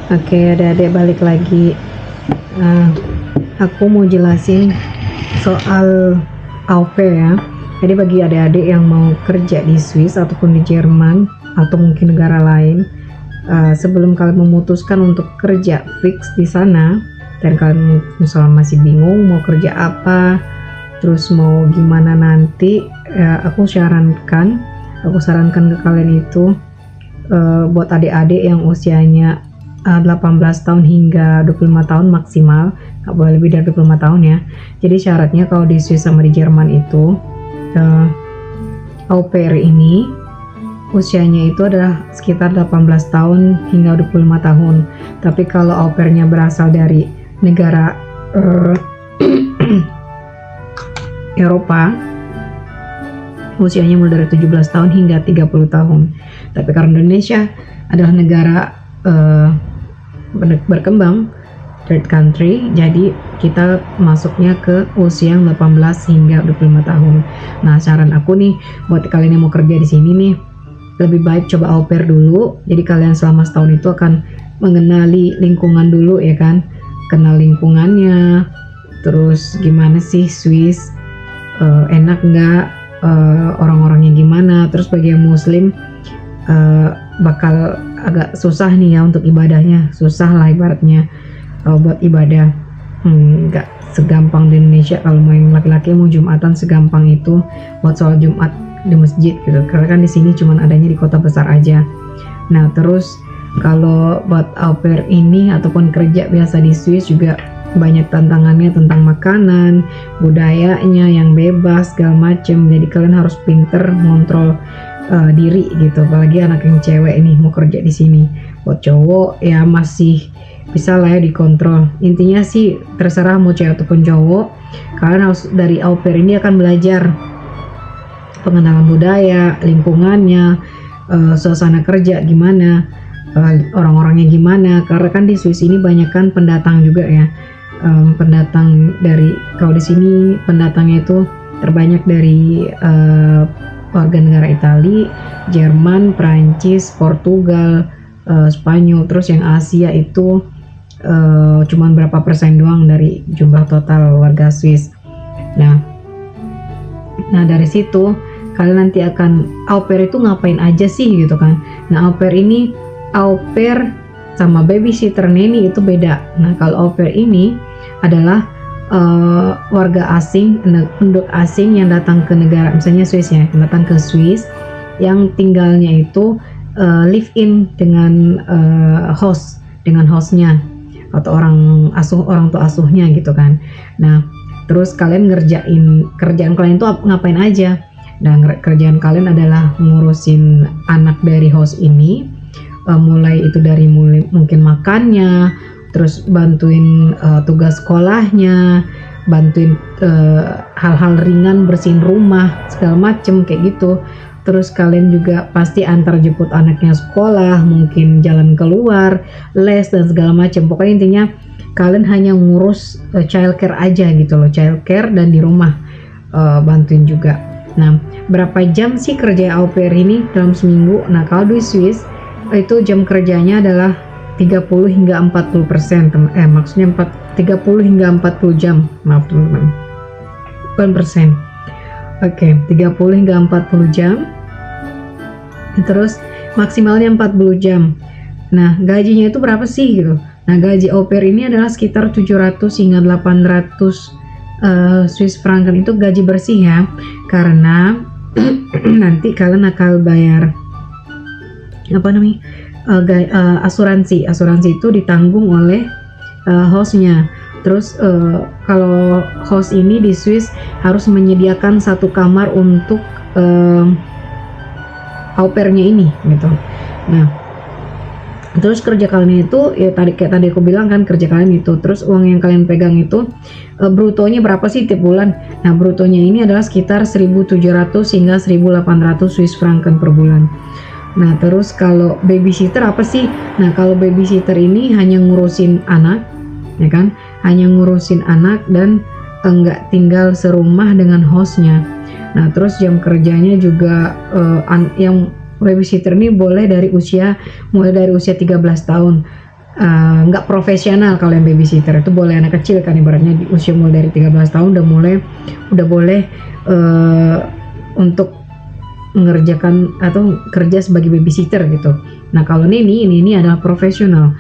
Oke, adik-adik balik lagi. Nah, aku mau jelasin soal au pair ya. Jadi bagi adik-adik yang mau kerja di Swiss ataupun di Jerman atau mungkin negara lain, sebelum kalian memutuskan untuk kerja fix di sana dan kalian misalnya masih bingung mau kerja apa, terus mau gimana nanti, aku sarankan ke kalian itu buat adik-adik yang usianya 18 tahun hingga 25 tahun maksimal, nggak boleh lebih dari 25 tahun ya. Jadi syaratnya kalau di Swiss sama di Jerman itu au pair ini usianya itu adalah sekitar 18 tahun hingga 25 tahun. Tapi kalau au pairnya berasal dari negara Eropa, usianya mulai dari 17 tahun hingga 30 tahun. Tapi karena Indonesia adalah negara berkembang, third country, jadi kita masuknya ke usia 18 hingga 25 tahun. Nah, saran aku nih buat kalian yang mau kerja di sini nih, lebih baik coba au pair dulu. Jadi kalian selama setahun itu akan mengenali lingkungan dulu ya kan, kenal lingkungannya, terus gimana sih Swiss, enak nggak, orang-orangnya gimana. Terus bagi yang muslim bakal agak susah nih ya untuk ibadahnya, susah lah ibaratnya buat ibadah, nggak segampang di Indonesia. Kalau main laki-laki mau Jumatan segampang itu buat sholat Jumat di masjid gitu, karena kan di sini cuman adanya di kota besar aja. Nah, terus kalau buat au pair ini ataupun kerja biasa di Swiss juga banyak tantangannya tentang makanan, budayanya yang bebas segala macem. Jadi kalian harus pinter ngontrol diri gitu, apalagi anak yang cewek ini mau kerja di sini. Buat cowok ya masih bisa lah ya dikontrol. Intinya sih terserah mau cewek ataupun cowok, kalian harus dari au pair ini akan belajar pengenalan budaya, lingkungannya, suasana kerja gimana, orang-orangnya gimana. Karena kan di Swiss ini banyak kan pendatang juga ya, pendatang dari, kalau di sini pendatangnya itu terbanyak dari warga negara Italia, Jerman, Prancis, Portugal, Spanyol. Terus yang Asia itu cuman berapa persen doang dari jumlah total warga Swiss. Nah dari situ kalian nanti akan, au pair itu ngapain aja sih gitu kan. Nah, au pair ini, au pair sama babysitter nanny itu beda. Nah, kalau au pair ini adalah warga asing, penduduk asing yang datang ke negara, misalnya Swiss ya, yang datang ke Swiss, yang tinggalnya itu live in dengan hostnya atau orang tua asuhnya gitu kan. Nah, terus kalian ngerjain, kerjaan kalian itu ngapain aja? Nah, kerjaan kalian adalah ngurusin anak dari host ini, mulai itu dari mungkin makannya, terus bantuin tugas sekolahnya, bantuin hal-hal ringan, bersihin rumah segala macem kayak gitu. Terus kalian juga pasti antar jemput anaknya sekolah, mungkin jalan keluar, les dan segala macem. Pokoknya intinya kalian hanya ngurus childcare aja gitu loh, childcare dan di rumah bantuin juga. Nah, berapa jam sih kerja au pair ini dalam seminggu? Nah, kalau di Swiss itu jam kerjanya adalah 30 hingga 40%, maksudnya 30 hingga 40 jam, maaf teman-teman, bukan persen. Oke, 30 hingga 40 jam, terus maksimalnya 40 jam. Nah, gajinya itu berapa sih gitu? Nah, gaji au pair ini adalah sekitar 700 hingga 800 Swiss franken, itu gaji bersih ya, karena nanti kalian akan bayar apa namanya, asuransi itu ditanggung oleh hostnya. Terus kalau host ini di Swiss harus menyediakan satu kamar untuk au pairnya ini gitu. Nah, terus kerja kalian itu ya kayak tadi aku bilang kan, kerja kalian itu, terus uang yang kalian pegang itu brutonya berapa sih tiap bulan? Nah, brutonya ini adalah sekitar 1.700 hingga 1.800 Swiss franken per bulan. Nah, terus kalau babysitter apa sih? Nah, kalau babysitter ini hanya ngurusin anak, ya kan? Hanya ngurusin anak dan enggak tinggal serumah dengan hostnya. Nah, terus jam kerjanya juga yang babysitter ini boleh mulai dari usia 13 tahun. nggak profesional. Kalau yang babysitter itu boleh anak kecil kan, ibaratnya di usia mulai dari 13 tahun udah boleh untuk mengerjakan atau kerja sebagai babysitter gitu. Nah kalau ini adalah profesional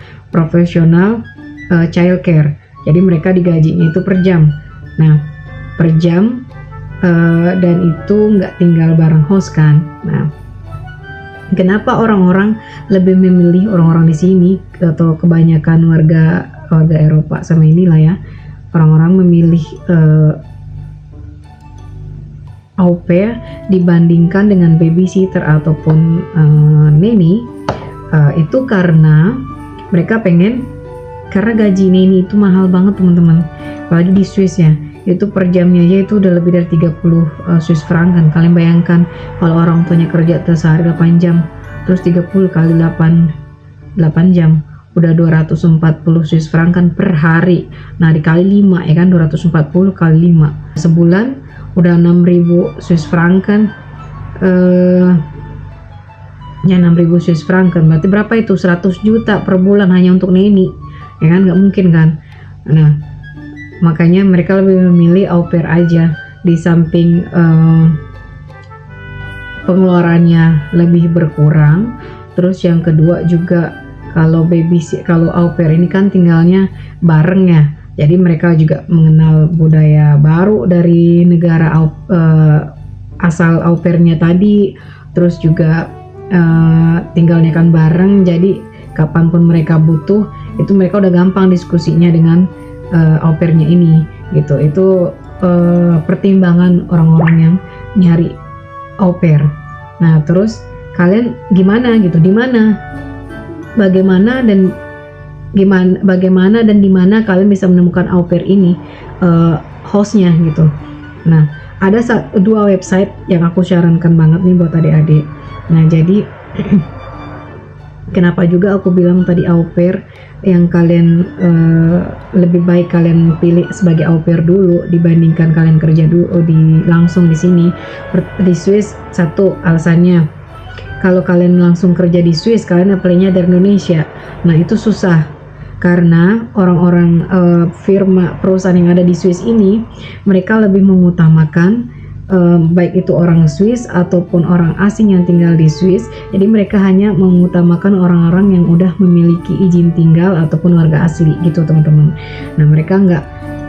child care. Jadi mereka digajinya itu per jam. Nah per jam dan itu nggak tinggal bareng host kan. Nah kenapa orang-orang lebih memilih, orang-orang di sini atau kebanyakan warga Eropa sama inilah ya, orang-orang memilih au pair dibandingkan dengan babysitter ataupun nanny, itu karena mereka karena gaji nanny itu mahal banget teman-teman, apalagi di Swiss ya, itu per jamnya aja itu udah lebih dari 30 Swiss franc kan. Kalian bayangkan kalau orang tuanya kerja sehari 8 jam, terus 30 kali 8 jam udah 240 Swiss franc kan per hari. Nah dikali 5 ya kan, 240 kali 5 sebulan udah 6.000 Swiss franc kan, ya 6.000 Swiss franc kan, berarti berapa itu, 100 juta per bulan hanya untuk nanny ya kan, nggak mungkin kan. Nah makanya mereka lebih memilih au pair aja, di samping pengeluarannya lebih berkurang. Terus yang kedua juga kalau au pair ini kan tinggalnya bareng ya, jadi mereka juga mengenal budaya baru dari negara asal au pairnya tadi. Terus juga tinggalnya kan bareng, jadi kapanpun mereka butuh itu mereka udah gampang diskusinya dengan au pairnya ini gitu. Itu pertimbangan orang-orang yang nyari au pair. Nah terus kalian gimana gitu, bagaimana dan di mana kalian bisa menemukan au pair ini, hostnya gitu. Nah ada dua website yang aku sarankan banget nih buat adik-adik. Nah jadi kenapa juga aku bilang tadi au pair yang kalian lebih baik kalian pilih sebagai au pair dulu dibandingkan kalian kerja dulu langsung di sini di Swiss. Satu alasannya, kalau kalian langsung kerja di Swiss kalian apply-nya dari Indonesia. Nah itu susah karena orang-orang perusahaan yang ada di Swiss ini mereka lebih mengutamakan baik itu orang Swiss ataupun orang asing yang tinggal di Swiss. Jadi mereka hanya mengutamakan orang-orang yang udah memiliki izin tinggal ataupun warga asli gitu teman-teman. Nah mereka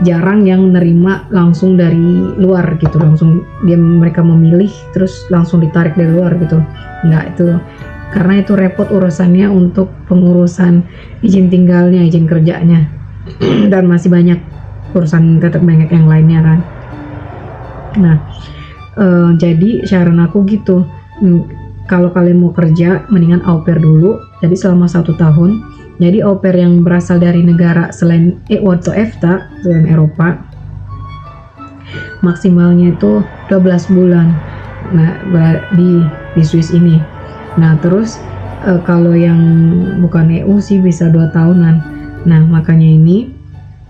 jarang yang nerima langsung dari luar gitu, langsung mereka memilih terus langsung ditarik dari luar gitu. Enggak, itu karena itu repot urusannya untuk pengurusan izin tinggalnya, izin kerjanya dan masih banyak urusan, tetap banyak yang lainnya kan. Nah jadi saran aku gitu, kalau kalian mau kerja mendingan au pair dulu, jadi selama 1 tahun. Jadi au pair yang berasal dari negara selain atau EFTA, selain Eropa, maksimalnya itu 12 bulan. Nah di Swiss ini. Nah terus kalau yang bukan EU sih bisa 2 tahunan. Nah makanya ini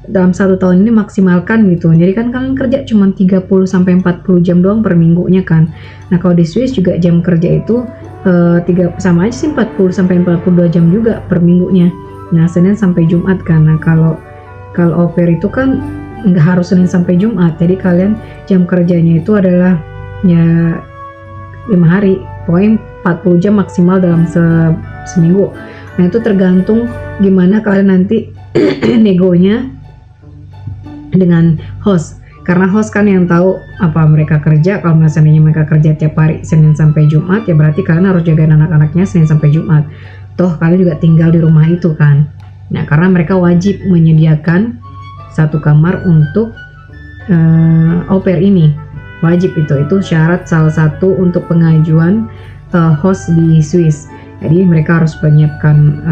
dalam 1 tahun ini maksimalkan gitu. Jadi kan kalian kerja cuma 30 sampai 40 jam doang per minggunya kan. Nah kalau di Swiss juga jam kerja itu sama aja sih, 40 sampai 42 jam juga per minggunya. Nah Senin sampai Jumat kan. Nah kalau au pair itu kan nggak harus Senin sampai Jumat. Jadi kalian jam kerjanya itu adalah ya 5 hari, pokoknya 40 jam maksimal dalam seminggu. Nah itu tergantung gimana kalian nanti negonya dengan host, karena host kan yang tahu apa mereka kerja. Kalau misalnya mereka kerja tiap hari Senin sampai Jumat, ya berarti kalian harus jagain anak-anaknya Senin sampai Jumat. Toh kalian juga tinggal di rumah itu kan. Nah karena mereka wajib menyediakan 1 kamar untuk au pair ini, wajib itu syarat salah satu untuk pengajuan host di Swiss. Jadi mereka harus menyiapkan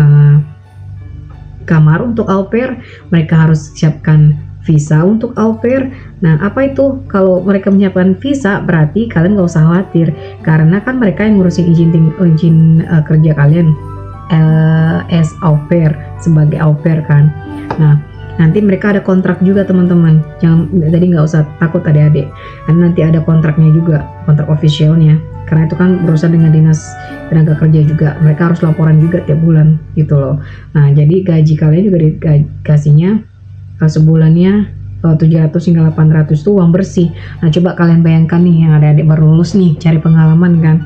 kamar untuk au pair, mereka harus siapkan visa untuk au pair. Nah apa itu, kalau mereka menyiapkan visa berarti kalian nggak usah khawatir, karena kan mereka yang ngurusin izin kerja kalian as au pair, sebagai au pair kan. Nah nanti mereka ada kontrak juga teman-teman, jadi nggak usah takut adik-adik, karena nanti ada kontraknya juga, kontrak officialnya. karena itu kan berusaha dengan dinas tenaga kerja juga, mereka harus laporan juga tiap bulan gitu loh. Nah jadi gaji kalian juga dikasihnya sebulannya 700 hingga 800 tuh uang bersih. Nah coba kalian bayangkan nih yang ada adik baru lulus nih cari pengalaman kan,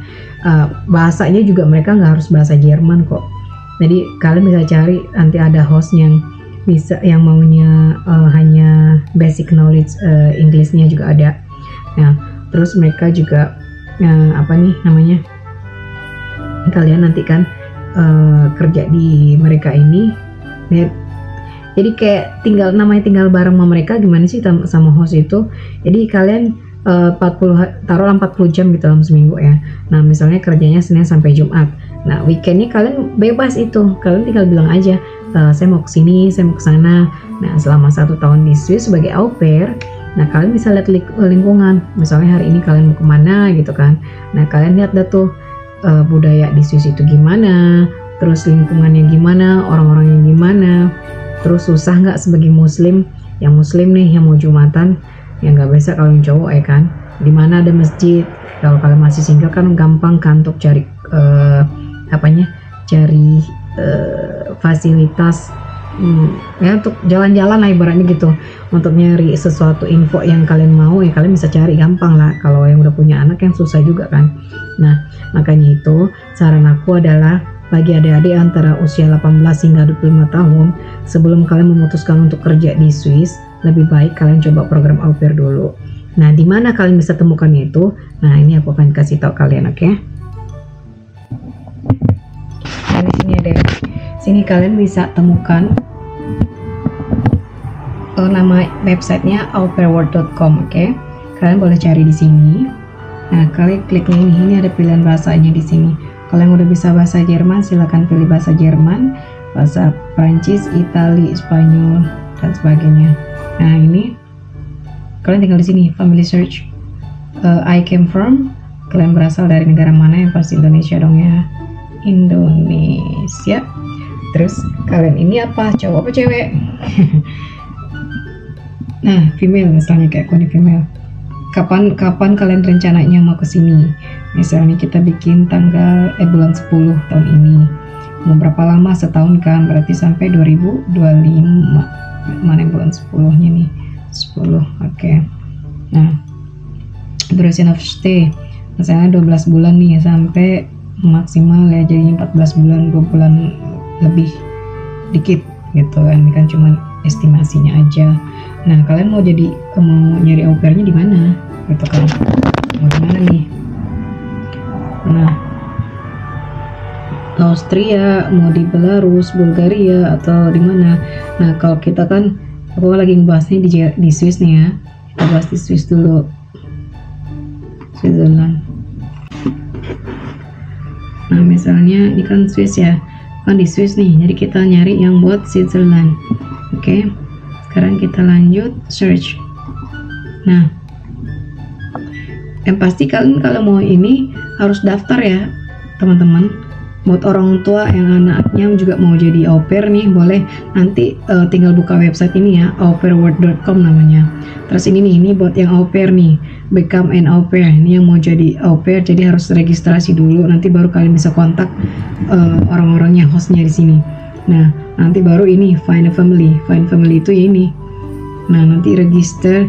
bahasanya juga mereka nggak harus bahasa Jerman kok. Jadi kalian bisa cari, nanti ada host yang bisa, yang maunya hanya basic knowledge Inggrisnya juga ada. Nah terus mereka juga apa nih namanya, kalian nanti kan kerja di mereka ini, jadi kayak namanya tinggal bareng sama mereka. Gimana sih sama host itu, jadi kalian 40 jam gitu dalam seminggu ya. Nah misalnya kerjanya Senin sampai Jumat, nah weekendnya kalian bebas itu, kalian tinggal bilang aja saya mau kesini, saya mau kesana. Nah selama 1 tahun di Swiss sebagai au pair, nah kalian bisa lihat lingkungan, misalnya hari ini kalian mau kemana gitu kan. Nah kalian lihat dah tuh budaya di Swiss itu gimana, terus lingkungannya gimana, orang-orangnya gimana, terus susah nggak sebagai muslim, yang muslim nih yang mau Jumatan, yang nggak biasa kalau yang cowok ya kan, di mana ada masjid. Kalau kalian masih single kan gampang kan untuk cari cari fasilitas ya untuk jalan-jalan lah ibaratnya gitu, untuk nyari sesuatu info yang kalian mau ya kalian bisa cari gampang lah. Kalau yang udah punya anak yang susah juga kan. Nah makanya itu saran aku adalah bagi adik-adik antara usia 18 hingga 25 tahun, sebelum kalian memutuskan untuk kerja di Swiss, lebih baik kalian coba program au pair dulu. Nah di mana kalian bisa temukan itu? Nah ini aku akan kasih tahu kalian, oke? Nah di sini ada, sini kalian bisa temukan nama websitenya aupairworld.com, oke? Kalian boleh cari di sini. Nah kalian klik ini ada pilihan bahasanya di sini. Kalau yang udah bisa bahasa Jerman silahkan pilih bahasa Jerman, bahasa Prancis, Itali, Spanyol dan sebagainya. Nah ini kalian tinggal di sini family search. I came from, kalian berasal dari negara mana, yang pasti Indonesia dong ya, Indonesia. Terus kalian ini apa, cowok apa cewek? Nah female misalnya, kayak aku ini female. Kapan kalian rencananya mau kesini? Misalnya kita bikin tanggal bulan 10 tahun ini. Mau berapa lama? Setahun kan? Berarti sampai 2025. Mana bulan 10-nya nih? 10. Oke. Nah, duration of stay. Misalnya 12 bulan nih sampai maksimal ya, jadinya 14 bulan, 2 bulan lebih dikit gitu kan. Ini kan cuma estimasinya aja. Nah, kalian mau nyari au pairnya di mana? Gitu kan. Mau di mana nih? Nah, Austria, mau di Belarus, Bulgaria, atau di mana? Nah, kalau kita kan, aku lagi ngebahasnya di Swiss nih ya. Kita bahas di Swiss dulu. Switzerland. Nah, misalnya ini kan Swiss ya. Kan di Swiss nih, jadi kita nyari yang buat Switzerland. Oke. Sekarang kita lanjut search. Nah, yang pasti kalian kalau mau ini harus daftar ya teman-teman. Buat orang tua yang anaknya juga mau jadi au pair nih, boleh nanti tinggal buka website ini ya, aupairworld.com namanya. Terus ini buat yang au pair nih, become an au pair. Ini yang mau jadi au pair, jadi harus registrasi dulu, nanti baru kalian bisa kontak orang-orangnya, hostnya di sini. Nah nanti baru ini find a family. Find family itu ya ini. Nah nanti register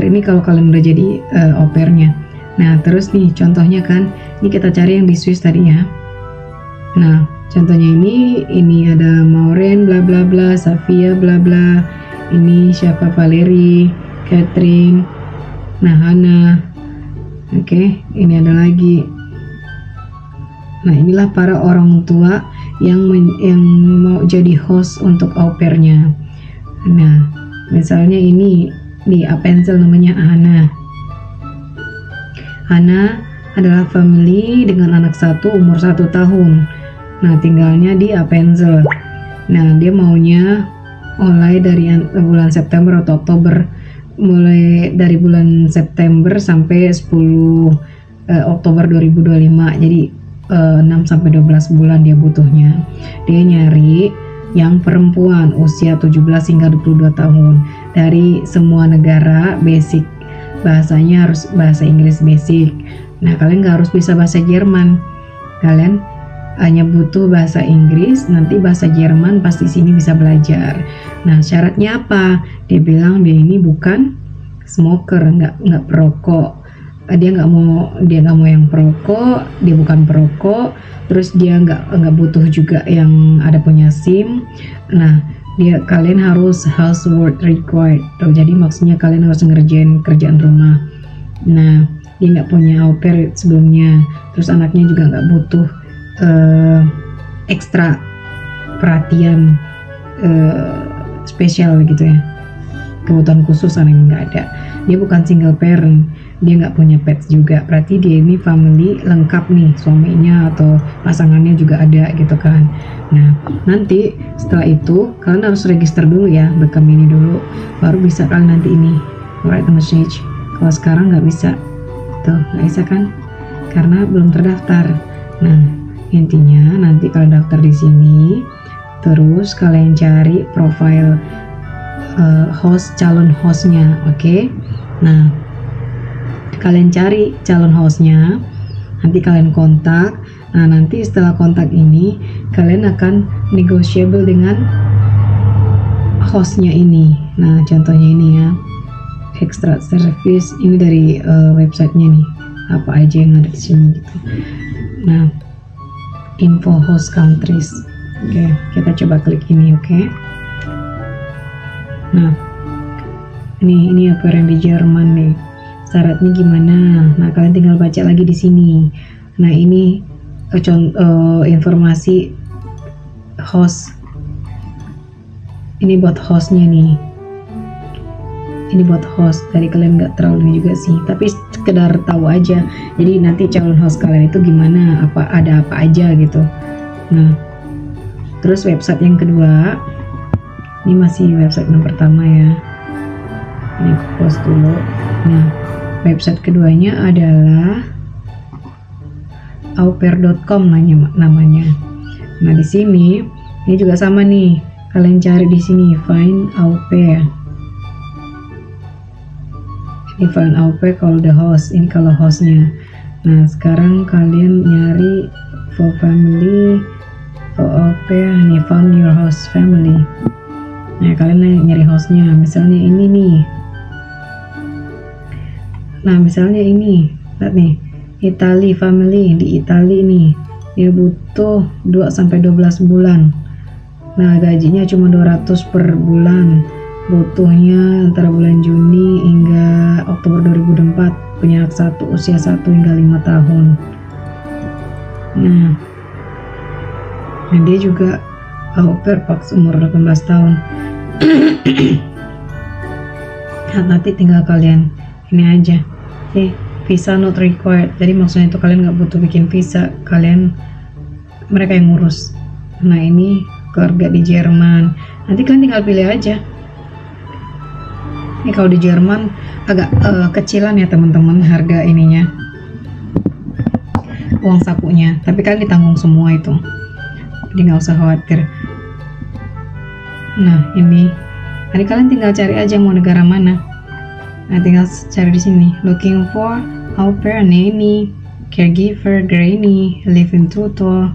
ini kalau kalian udah jadi au pairnya. Nah terus nih contohnya kan, ini kita cari yang di Swiss tadi ya. Nah contohnya ini ada Maureen bla bla bla, Safia bla bla, ini siapa, Valerie, Catherine, nah Hana. Oke, ini ada lagi. Nah inilah para orang tua yang mau jadi host untuk au pairnya. Nah misalnya ini di Appenzell namanya Hana. Hana adalah family dengan anak satu umur 1 tahun. Nah tinggalnya di Appenzell. Nah dia maunya mulai dari bulan September atau Oktober, mulai dari bulan September sampai 10 Oktober 2025. Jadi 6-12 bulan dia butuhnya. Dia nyari yang perempuan usia 17 hingga 22 tahun dari semua negara. Basic bahasanya harus bahasa Inggris basic, Nah, kalian nggak harus bisa bahasa Jerman, kalian hanya butuh bahasa Inggris, nanti bahasa Jerman pasti sini bisa belajar. Nah, syaratnya apa? Dia bilang dia ini bukan smoker, nggak perokok. Dia nggak mau yang perokok, dia bukan perokok. Terus dia nggak butuh juga yang ada punya SIM. Nah, kalian harus housework required. Jadi maksudnya kalian harus ngerjain kerjaan rumah. Nah, dia nggak punya au pair sebelumnya. Terus anaknya juga nggak butuh ekstra perhatian spesial gitu ya, kebutuhan khusus anaknya nggak ada. Dia bukan single parent, dia nggak punya pets juga, berarti dia ini family lengkap nih, suaminya atau pasangannya juga ada gitu kan. Nah, nanti setelah itu kalian harus register dulu ya, bekam ini dulu, baru bisa kalian nanti ini write a message. Kalau sekarang nggak bisa, tuh nggak bisa kan, karena belum terdaftar. Nah, intinya nanti kalian daftar di sini, terus kalian cari profile calon hostnya, oke? Nah, kalian cari calon hostnya, nanti kalian kontak. Nah, nanti setelah kontak ini kalian akan negotiable dengan hostnya ini. Nah, contohnya ini ya, extra service ini dari websitenya nih, apa aja yang ada di sini gitu. Nah, info host countries, oke, kita coba klik ini, oke. Nah, ini apa yang di Jerman nih, syaratnya gimana? Nah, kalian tinggal baca lagi di sini. Nah, ini informasi host. Ini buat hostnya nih. Ini buat host. Dari kalian nggak terlalu juga sih, tapi sekedar tahu aja. Jadi nanti calon host kalian itu gimana? Ada apa aja gitu. Nah, terus website yang kedua. Ini masih website yang pertama ya. Ini aku post dulu. Nah, website keduanya adalah aupair.com namanya. Nah, di sini ini juga sama nih. Kalian cari di sini find au pair. Ini find au pair kalau the host. Ini kalau hostnya. Nah, sekarang kalian nyari for family, for au pair. Nih found your host family. Nah, kalian nyari hostnya. Misalnya ini nih. Nah, misalnya ini, lihat nih, Italy family, di Italy nih, dia butuh 2-12 bulan. Nah, gajinya cuma 200 per bulan, butuhnya antara bulan Juni hingga Oktober 2024, punya anak 1, usia 1 hingga 5 tahun. Nah, dia juga au pair Pax umur 18 tahun. Nah, nanti tinggal kalian ini aja, visa not required. Jadi maksudnya itu kalian nggak butuh bikin visa, mereka yang ngurus. Nah, ini keluarga di Jerman, nanti kalian tinggal pilih aja. Ini kalau di Jerman agak kecilan ya teman-teman, harga ininya, uang sakunya, tapi kalian ditanggung semua itu, jadi nggak usah khawatir. Nah, ini nanti kalian tinggal cari aja mau negara mana. Nah, tinggal cari di sini, looking for au pair nanny, caregiver, granny, live-in tutor,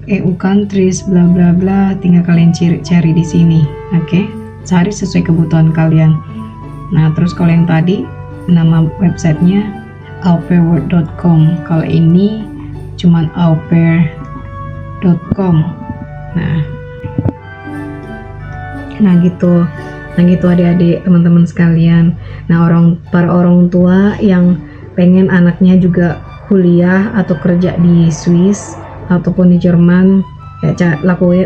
EU countries, bla bla bla. Tinggal kalian cari di sini, oke? Cari sesuai kebutuhan kalian. Nah, terus kalau yang tadi nama websitenya aupairworld.com, kalau ini cuman aupair.com. Nah gitu adik-adik, teman-teman sekalian. Nah, para orang tua yang pengen anaknya juga kuliah atau kerja di Swiss ataupun di Jerman, ya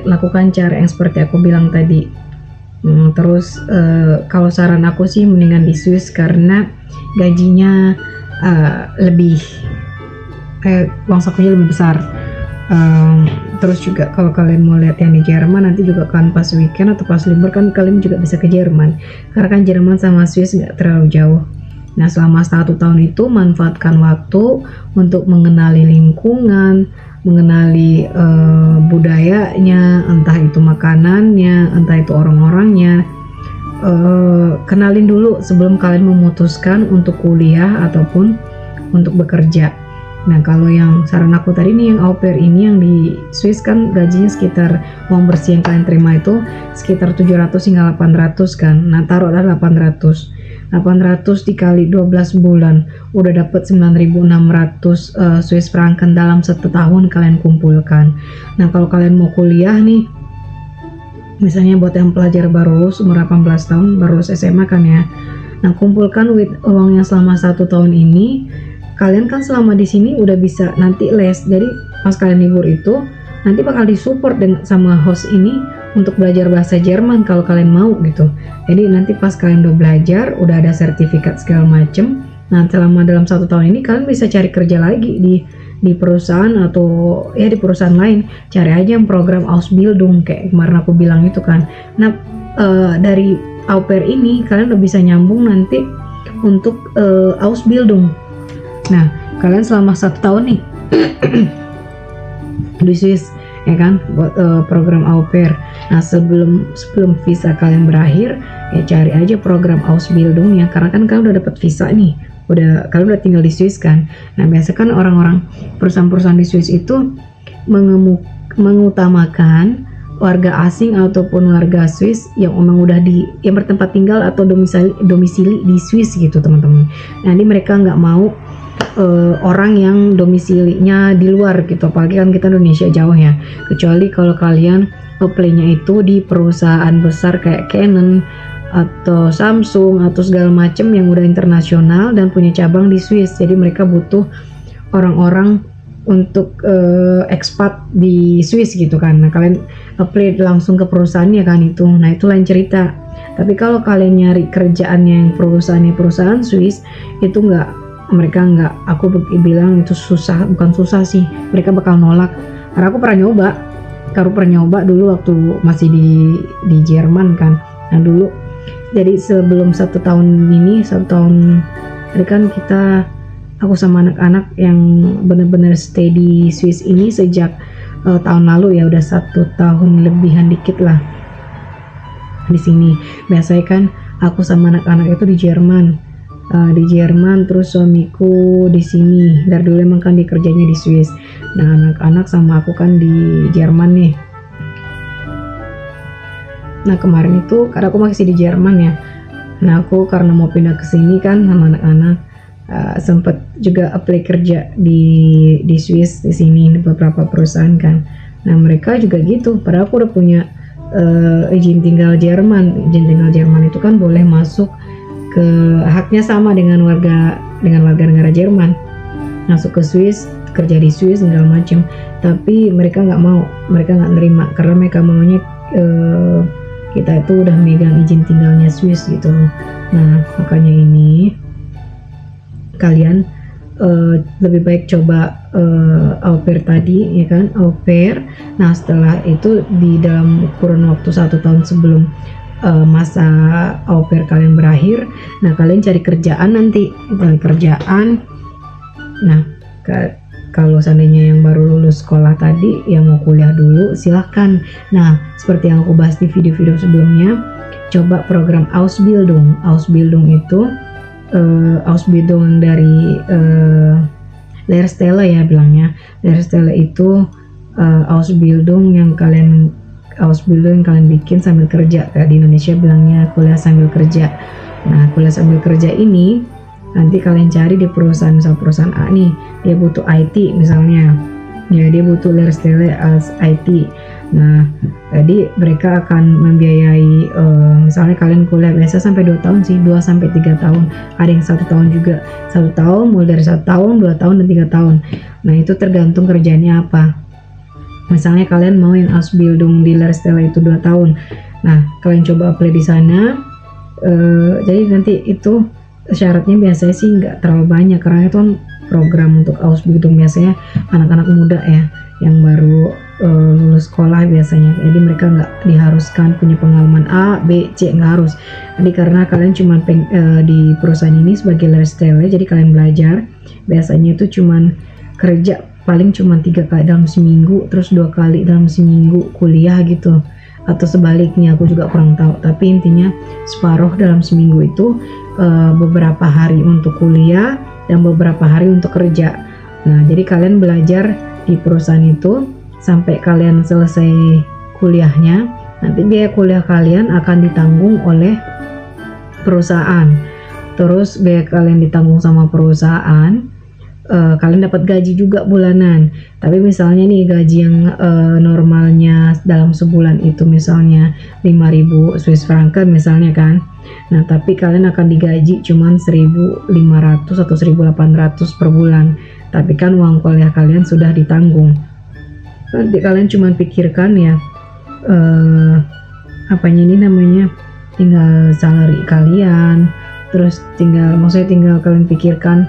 lakukan cara yang seperti aku bilang tadi. Terus kalau saran aku sih mendingan di Swiss karena gajinya lebih, uang sakunya lebih besar. Terus juga kalau kalian mau lihat yang di Jerman, nanti juga kan pas weekend atau pas libur kan kalian juga bisa ke Jerman, karena kan Jerman sama Swiss nggak terlalu jauh. Nah, selama 1 tahun itu manfaatkan waktu untuk mengenali lingkungan, mengenali budayanya, entah itu makanannya, entah itu orang-orangnya, kenalin dulu sebelum kalian memutuskan untuk kuliah ataupun untuk bekerja. Nah, kalau yang saran aku tadi nih, yang au pair ini yang di Swiss kan gajinya sekitar, uang bersih yang kalian terima itu sekitar 700 hingga 800 kan. Nah, taruhlah 800 dikali 12 bulan udah dapat 9.600 Swiss franc kan dalam 1 tahun kalian kumpulkan. Nah, kalau kalian mau kuliah nih, misalnya buat yang pelajar baru lulus umur 18 tahun, baru lulus SMA kan ya. Nah, kumpulkan uang yang selama 1 tahun ini. Kalian kan selama di sini udah bisa nanti les. Jadi pas kalian libur itu nanti bakal disupport sama host ini untuk belajar bahasa Jerman kalau kalian mau gitu. Jadi nanti pas kalian udah belajar, udah ada sertifikat segala macem. Nah, selama dalam 1 tahun ini kalian bisa cari kerja lagi di perusahaan atau ya di perusahaan lain. Cari aja yang program Ausbildung kayak kemarin aku bilang itu kan. Nah, dari au pair ini kalian udah bisa nyambung nanti untuk Ausbildung. Nah, kalian selama 1 tahun nih di Swiss ya kan, buat program au pair. Nah, sebelum visa kalian berakhir ya cari aja program Ausbildung ya, karena kan kalian udah dapat visa nih, kalian udah tinggal di Swiss kan. Nah, biasa kan orang-orang perusahaan-perusahaan di Swiss itu mengutamakan warga asing ataupun warga Swiss yang memang udah yang bertempat tinggal atau domisili di Swiss gitu teman-teman. Nah, ini mereka nggak mau orang yang domisilinya di luar gitu, apalagi kan kita Indonesia jauh ya, kecuali kalau kalian apply-nya itu di perusahaan besar kayak Canon atau Samsung atau segala macam yang udah internasional dan punya cabang di Swiss. Jadi mereka butuh orang-orang untuk expat di Swiss gitu kan. Nah, kalian apply langsung ke perusahaannya kan itu. Nah, itu lain cerita. Tapi kalau kalian nyari kerjaan yang perusahaan Swiss itu mereka nggak, aku bilang itu susah, bukan susah sih, mereka bakal nolak. Karena aku pernah nyoba dulu waktu masih di Jerman kan. Nah, dulu jadi sebelum 1 tahun ini, 1 tahun tadi kan aku sama anak-anak yang benar-benar stay di Swiss ini sejak tahun lalu ya, udah 1 tahun lebihan dikit lah di sini. Biasanya kan aku sama anak-anak itu di Jerman, terus suamiku di sini. Dari dulu emang kan dikerjanya di Swiss. Nah, anak-anak sama aku kan di Jerman nih. Nah, kemarin itu karena aku masih di Jerman ya. Nah, aku karena mau pindah ke sini kan sama anak-anak, sempet juga apply kerja di Swiss di sini di beberapa perusahaan kan. Nah, mereka juga gitu. Padahal aku udah punya izin tinggal Jerman. Izin tinggal Jerman itu kan boleh masuk ke haknya sama dengan warga negara Jerman, masuk ke Swiss, kerja di Swiss segala macam. Tapi mereka nggak nerima karena mereka maunya kita itu udah megang izin tinggalnya Swiss gitu. Nah, makanya ini kalian lebih baik coba au pair tadi ya kan, au pair. Nah, setelah itu di dalam kurun waktu 1 tahun sebelum masa au pair kalian berakhir, nah kalian cari kerjaan nanti, Nah, kalau seandainya yang baru lulus sekolah tadi yang mau kuliah dulu silahkan. Nah, seperti yang aku bahas di video-video sebelumnya, coba program Ausbildung. Ausbildung itu Ausbildung dari Lehrstelle ya bilangnya. Lehrstelle itu Ausbildung yang kalian bikin sambil kerja, kayak di Indonesia bilangnya kuliah sambil kerja. Nah, kuliah sambil kerja ini nanti kalian cari di perusahaan, misal perusahaan A nih, dia butuh IT misalnya, ya dia butuh Lehrstelle als IT. Nah, jadi mereka akan membiayai, misalnya kalian kuliah biasa sampai 2 tahun sih, 2 sampai 3 tahun, ada yang 1 tahun juga. 1 tahun mulai dari 1 tahun, 2 tahun dan 3 tahun. Nah, itu tergantung kerjaannya apa. Misalnya kalian mau yang Ausbildung di Lehrstelle itu 2 tahun. Nah, kalian coba apply di sana. Jadi nanti itu syaratnya biasanya sih nggak terlalu banyak, karena itu kan program untuk Ausbildung biasanya anak-anak muda ya yang baru lulus sekolah biasanya. Jadi mereka nggak diharuskan punya pengalaman A, B, C, nggak harus. Jadi karena kalian cuma di perusahaan ini sebagai Lehrstelle, jadi kalian belajar. Biasanya itu cuma kerja paling cuma 3 kali dalam seminggu, terus 2 kali dalam seminggu kuliah gitu. atau sebaliknya, aku juga kurang tahu. Tapi intinya separuh dalam seminggu itu beberapa hari untuk kuliah dan beberapa hari untuk kerja. Nah, jadi kalian belajar di perusahaan itu sampai kalian selesai kuliahnya. Nanti biaya kuliah kalian akan ditanggung oleh perusahaan. Terus biaya kalian ditanggung sama perusahaan. Kalian dapat gaji juga bulanan. Tapi misalnya nih gaji yang normalnya dalam sebulan itu misalnya 5.000 Swiss franc misalnya kan. Nah, tapi kalian akan digaji cuman 1.500 atau 1.800 per bulan. Tapi kan uang kuliah kalian sudah ditanggung. Nanti kalian cuman pikirkan ya apanya ini namanya, tinggal salary kalian, terus tinggal kalian pikirkan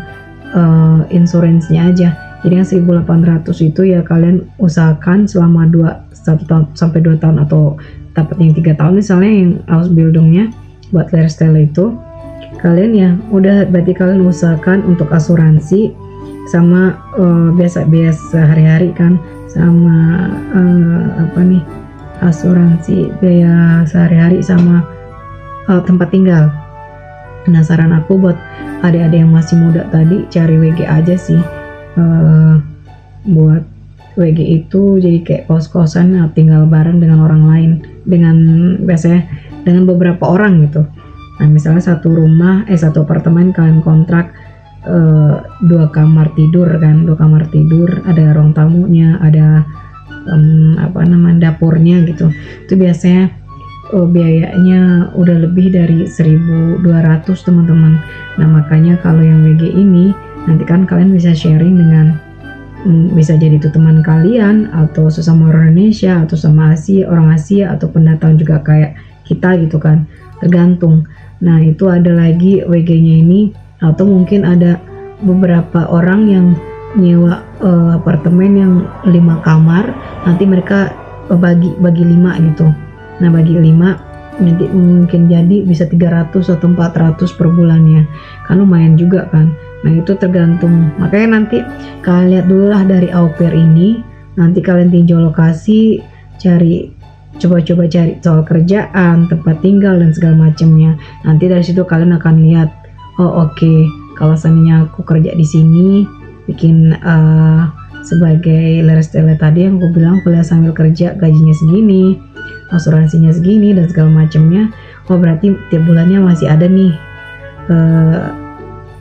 insuransinya aja. Jadi yang 1.800 itu ya kalian usahakan selama 1 tahun sampai 2 tahun atau dapat yang 3 tahun misalnya yang Ausbildungnya buat lifestyle itu, kalian ya udah berarti kalian usahakan untuk asuransi sama biasa-biasa sehari-hari kan, sama asuransi biaya sehari-hari sama tempat tinggal. Nah, saran aku buat adik-adik yang masih muda tadi, cari WG aja sih. Buat WG itu jadi kayak kos-kosan, tinggal bareng dengan orang lain, biasanya dengan beberapa orang gitu. Nah, misalnya satu apartemen kalian kontrak 2 kamar tidur kan, 2 kamar tidur, ada ruang tamunya, ada dapurnya gitu. Itu biasanya biayanya udah lebih dari 1.200 teman-teman. Nah, makanya kalau yang WG ini nanti kan kalian bisa sharing dengan bisa jadi itu teman kalian atau sesama orang Indonesia atau sama orang Asia atau pendatang juga kayak kita gitu kan, tergantung. Nah, itu ada lagi WG-nya ini, atau mungkin ada beberapa orang yang nyewa apartemen yang 5 kamar, nanti mereka bagi 5 gitu. Nah, bagi 5 nanti mungkin jadi bisa 300 atau 400 per bulannya, kan lumayan juga kan. Nah, itu tergantung. Makanya nanti kalian lihat dulu lah dari au pair ini, nanti kalian tinjau lokasi, coba-coba cari soal kerjaan, tempat tinggal dan segala macamnya. Nanti dari situ kalian akan lihat, oh oke, kalau seandainya aku kerja di sini, bikin sebagai lifestyle tadi yang aku bilang, kuliah sambil kerja gajinya segini, asuransinya segini dan segala macamnya. Oh, berarti tiap bulannya masih ada nih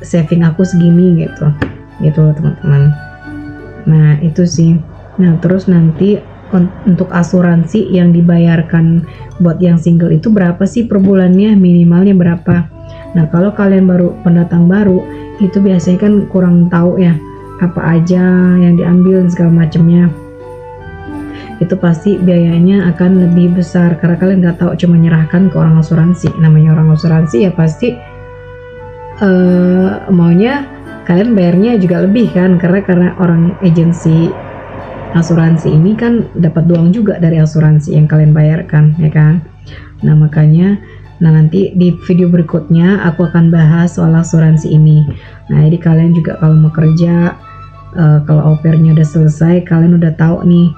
saving aku segini gitu loh teman-teman. Nah, itu sih. Nah, terus nanti untuk asuransi yang dibayarkan buat yang single itu berapa sih per bulannya, minimalnya berapa. Nah, kalau kalian pendatang baru itu biasanya kan kurang tahu ya apa aja yang diambil dan segala macamnya. Itu pasti biayanya akan lebih besar karena kalian nggak tahu, cuma menyerahkan ke orang asuransi. Namanya orang asuransi ya pasti maunya kalian bayarnya juga lebih kan, karena orang agensi asuransi ini kan dapat uang juga dari asuransi yang kalian bayarkan ya kan. Nah, makanya nanti di video berikutnya aku akan bahas soal asuransi ini. Nah, jadi kalian juga kalau mau kerja, kalau au pairnya udah selesai, kalian udah tahu nih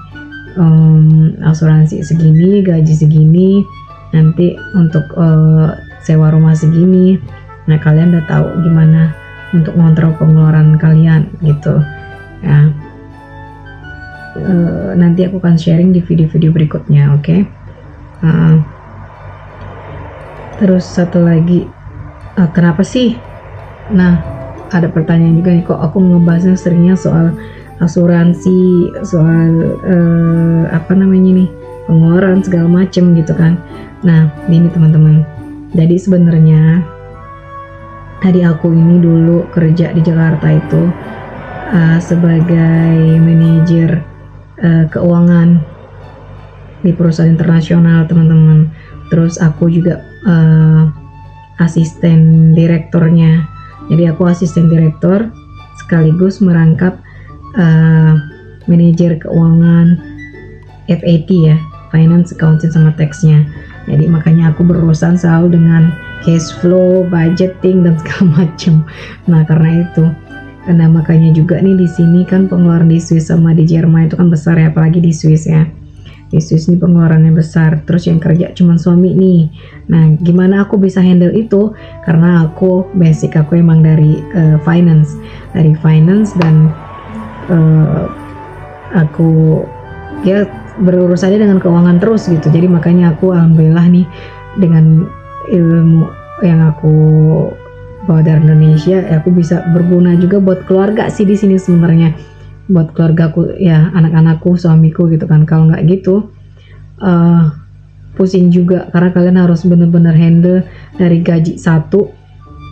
asuransi segini, gaji segini, nanti untuk sewa rumah segini. Nah, kalian udah tahu gimana untuk mengontrol pengeluaran kalian gitu ya. Nanti aku akan sharing di video-video berikutnya, oke? Terus satu lagi, kenapa sih? Nah, ada pertanyaan juga nih, kok aku ngebahasnya seringnya soal asuransi, soal pengeluaran segala macem gitu kan. Nah, ini teman-teman, jadi sebenarnya tadi aku ini dulu kerja di Jakarta itu sebagai manajer keuangan di perusahaan internasional teman-teman. Terus aku juga asisten direkturnya. Jadi aku asisten direktur sekaligus merangkap manajer keuangan FAT ya, finance, accounting sama taxnya. Jadi makanya aku berurusan selalu dengan cash flow, budgeting dan segala macam. Nah, karena itu, nah makanya juga nih di sini kan pengeluaran di Swiss sama di Jerman itu kan besar ya, apalagi di Swiss ya. di Swiss ini pengeluarannya besar, terus yang kerja cuma suami nih. Nah gimana aku bisa handle itu, karena aku basic aku emang dari finance dan aku ya berurusannya dengan keuangan terus gitu. Jadi makanya aku alhamdulillah nih dengan ilmu yang aku bawa dari Indonesia, aku bisa berguna juga buat keluarga sih di sini sebenarnya, buat keluargaku ya, anak-anakku, suamiku gitu kan. Kalau nggak gitu pusing juga, karena kalian harus bener-bener handle dari gaji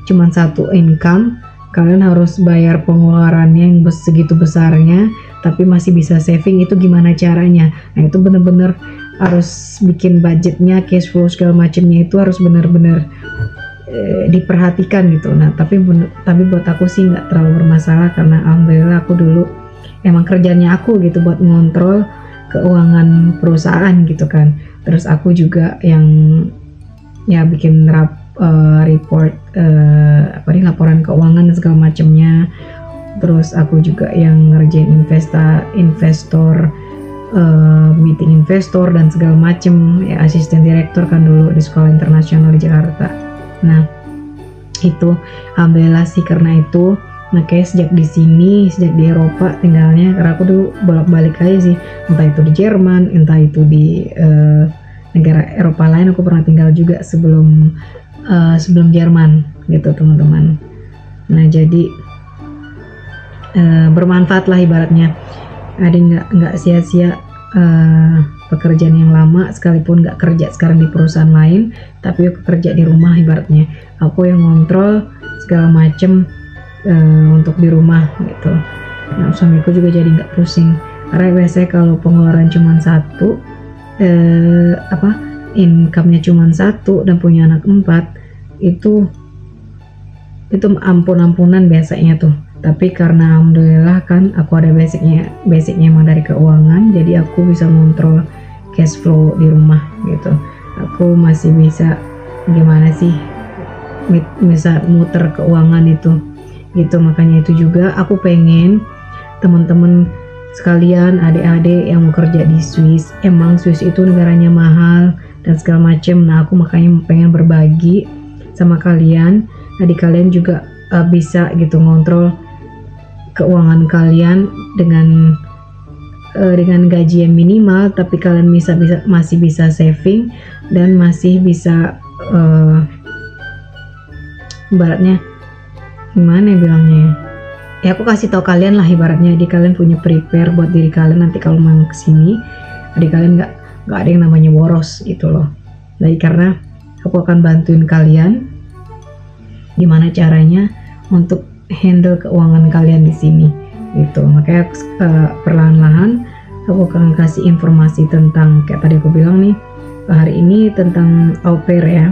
cuman satu income, kalian harus bayar pengeluarannya yang segitu besarnya tapi masih bisa saving. Itu gimana caranya? Nah itu bener-bener harus bikin budgetnya, cash flow segala macamnya itu harus bener-bener diperhatikan gitu. Nah tapi buat aku sih nggak terlalu bermasalah, karena alhamdulillah aku dulu emang kerjanya aku gitu buat ngontrol keuangan perusahaan gitu kan. Terus aku juga yang ya bikin report laporan keuangan dan segala macamnya. Terus aku juga yang ngerjain investor meeting investor dan segala macem ya, asisten direktur kan dulu di sekolah internasional di Jakarta. Nah itu alhamdulillah sih, karena itu makanya sejak di Eropa tinggalnya, karena aku dulu bolak-balik aja sih, entah itu di Jerman, entah itu di negara Eropa lain. Aku pernah tinggal juga sebelum Jerman gitu teman-teman. Nah jadi bermanfaat lah ibaratnya. Ada nggak sia-sia pekerjaan yang lama, sekalipun nggak kerja sekarang di perusahaan lain, tapi aku kerja di rumah ibaratnya. Aku yang ngontrol segala macem untuk di rumah gitu. Nah suamiku juga jadi nggak pusing, karena biasanya kalau pengeluaran cuma satu, income-nya cuma satu dan punya anak 4, itu ampun-ampunan biasanya tuh. Tapi karena alhamdulillah kan aku ada basicnya emang dari keuangan, jadi aku bisa ngontrol cash flow di rumah gitu. Aku masih bisa gimana sih bisa muter keuangan itu gitu. Makanya itu juga aku pengen teman-teman sekalian, adik-adik yang mau kerja di Swiss, emang Swiss itu negaranya mahal dan segala macem. Nah aku makanya pengen berbagi sama kalian, adik kalian juga bisa gitu ngontrol keuangan kalian dengan gaji yang minimal, tapi kalian masih bisa saving dan masih bisa ibaratnya gimana ya bilangnya ya, aku kasih tahu kalian lah ibaratnya, jadi kalian punya prepare buat diri kalian nanti kalau mau kesini, jadi kalian nggak ada yang namanya boros gitu loh. Jadi karena aku akan bantuin kalian gimana caranya untuk handle keuangan kalian di sini gitu. Makanya perlahan-lahan aku akan kasih informasi tentang kayak tadi aku bilang nih, hari ini tentang au pair ya.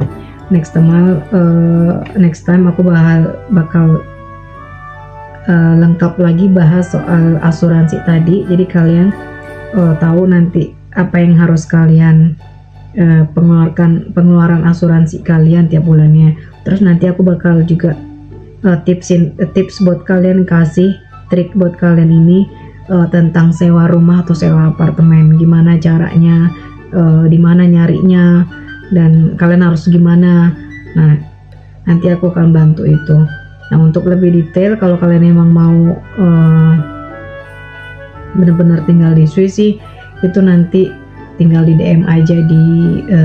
Next time aku bakal lengkap lagi bahas soal asuransi tadi. Jadi kalian tahu nanti apa yang harus kalian pengeluaran asuransi kalian tiap bulannya. Terus nanti aku bakal juga tips buat kalian, kasih trik buat kalian ini tentang sewa rumah atau sewa apartemen, gimana caranya, di mana nyarinya, dan kalian harus gimana. Nah nanti aku akan bantu itu. Nah untuk lebih detail, kalau kalian emang mau benar-benar tinggal di Swiss sih, itu nanti tinggal di DM aja di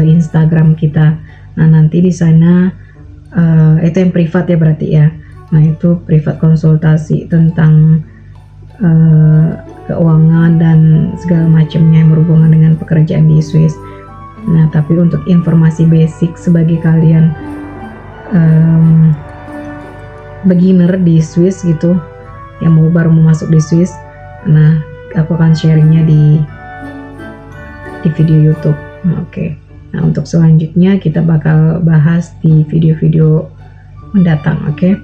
Instagram kita. Nah nanti di sana itu yang privat ya berarti ya. Nah itu privat konsultasi tentang keuangan dan segala macamnya yang berhubungan dengan pekerjaan di Swiss. Nah tapi untuk informasi basic sebagai kalian beginner di Swiss gitu, yang baru mau masuk di Swiss, nah aku akan sharingnya di video YouTube. Oke. Nah untuk selanjutnya kita bakal bahas di video-video mendatang. Oke.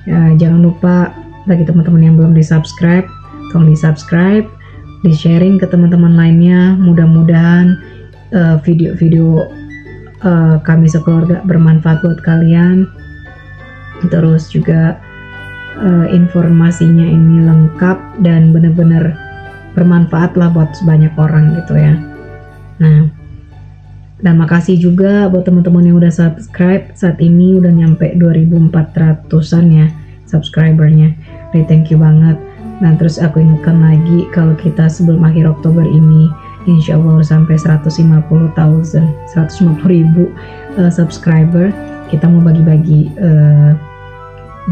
Ya, jangan lupa bagi teman-teman yang belum di-subscribe, tolong di-subscribe, di-sharing ke teman-teman lainnya. Mudah-mudahan video-video kami sekeluarga bermanfaat buat kalian. Terus juga informasinya ini lengkap dan benar-benar bermanfaat lah buat banyak orang gitu ya. Nah, dan makasih juga buat teman-teman yang udah subscribe. Saat ini udah nyampe 2400-an ya subscribernya. Jadi thank you banget. Dan terus aku ingatkan lagi kalau kita sebelum akhir Oktober ini insya Allah sampai 150.000 subscriber, kita mau bagi-bagi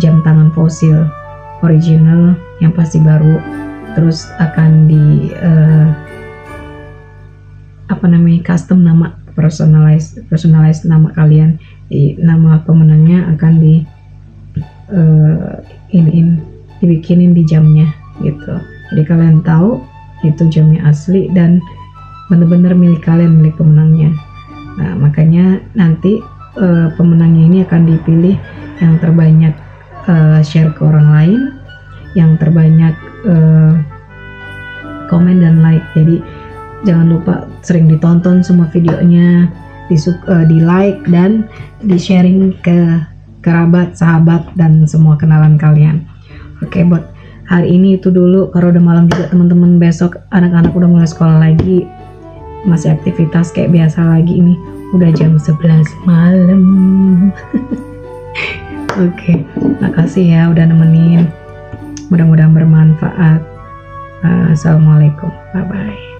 jam tangan fosil original yang pasti baru, terus akan di custom nama, personalize nama kalian. Jadi, nama pemenangnya akan dibikinin di jamnya gitu. Jadi kalian tahu itu jamnya asli dan benar-benar milik kalian, milik pemenangnya. Nah, makanya nanti pemenangnya ini akan dipilih yang terbanyak share ke orang lain, yang terbanyak komen dan like. Jadi jangan lupa sering ditonton semua videonya, di like dan di sharing ke kerabat, sahabat, dan semua kenalan kalian. Oke, buat hari ini itu dulu, karena udah malam juga teman-teman. Besok anak-anak udah mulai sekolah lagi, masih aktivitas kayak biasa lagi. Ini udah jam 11 malam. Oke, makasih ya udah nemenin, mudah-mudahan bermanfaat. Assalamualaikum, bye bye.